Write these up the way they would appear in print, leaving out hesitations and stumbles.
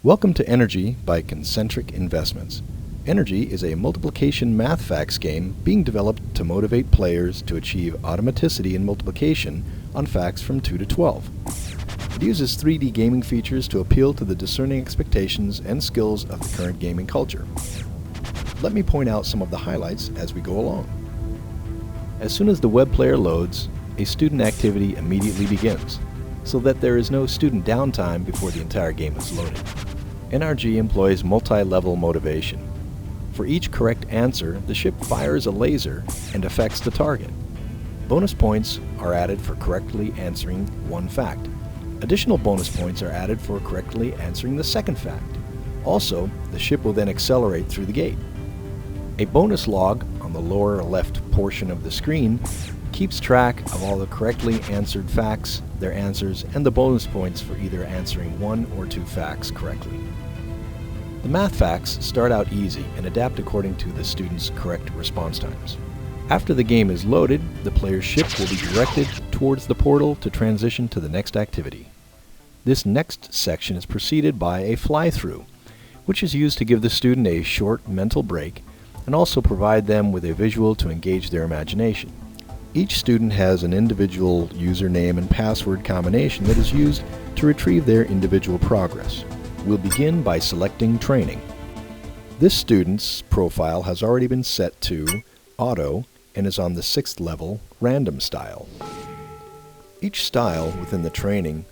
Welcome to NrG by Concentric Investments. NrG is a multiplication math facts game being developed to motivate players to achieve automaticity in multiplication on facts from 2 to 12. It uses 3D gaming features to appeal to the discerning expectations and skills of the current gaming culture. Let me point out some of the highlights as we go along. As soon as the web player loads, a student activity immediately begins, so that there is no student downtime before the entire game is loaded. NrG employs multi-level motivation. For each correct answer, the ship fires a laser and affects the target. Bonus points are added for correctly answering one fact. Additional bonus points are added for correctly answering the second fact. Also, the ship will then accelerate through the gate. A bonus log on the lower left portion of the screen keeps track of all the correctly answered facts, their answers, and the bonus points for either answering one or two facts correctly. The math facts start out easy and adapt according to the student's correct response times. After the game is loaded, the player's ship will be directed towards the portal to transition to the next activity. This next section is preceded by a fly-through, which is used to give the student a short mental break and also provide them with a visual to engage their imagination. Each student has an individual username and password combination that is used to retrieve their individual progress. We'll begin by selecting Training. This student's profile has already been set to Auto and is on the 6th level, Random Style. Each style within the training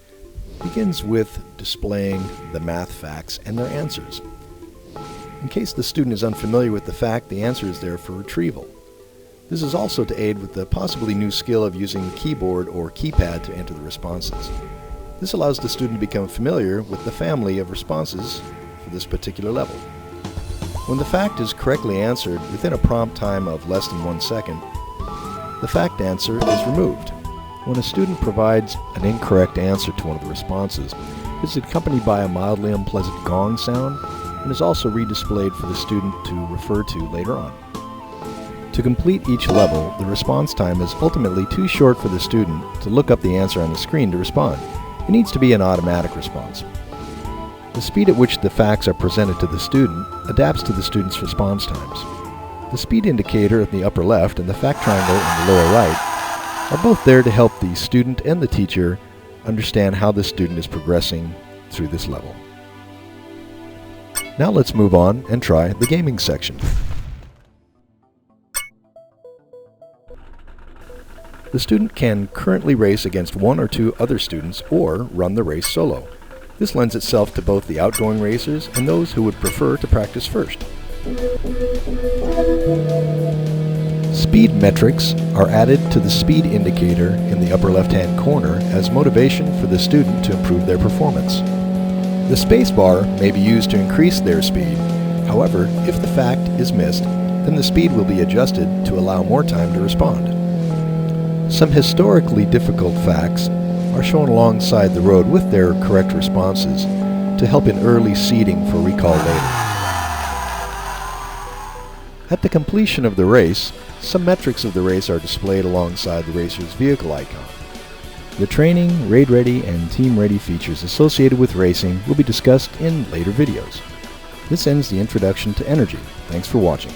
begins with displaying the math facts and their answers. In case the student is unfamiliar with the fact, the answer is there for retrieval. This is also to aid with the possibly new skill of using the keyboard or keypad to enter the responses. This allows the student to become familiar with the family of responses for this particular level. When the fact is correctly answered within a prompt time of less than 1 second, the fact answer is removed. When a student provides an incorrect answer to one of the responses, it is accompanied by a mildly unpleasant gong sound and is also redisplayed for the student to refer to later on. To complete each level, the response time is ultimately too short for the student to look up the answer on the screen to respond. It needs to be an automatic response. The speed at which the facts are presented to the student adapts to the student's response times. The speed indicator in the upper left and the fact triangle in the lower right are both there to help the student and the teacher understand how the student is progressing through this level. Now let's move on and try the gaming section. The student can currently race against one or two other students or run the race solo. This lends itself to both the outgoing racers and those who would prefer to practice first. Speed metrics are added to the speed indicator in the upper left-hand corner as motivation for the student to improve their performance. The space bar may be used to increase their speed. However, if the fact is missed, then the speed will be adjusted to allow more time to respond. Some historically difficult facts are shown alongside the road with their correct responses to help in early seeding for recall later. At the completion of the race, some metrics of the race are displayed alongside the racer's vehicle icon. The training, raid ready, and team ready features associated with racing will be discussed in later videos. This ends the introduction to NrG. Thanks for watching.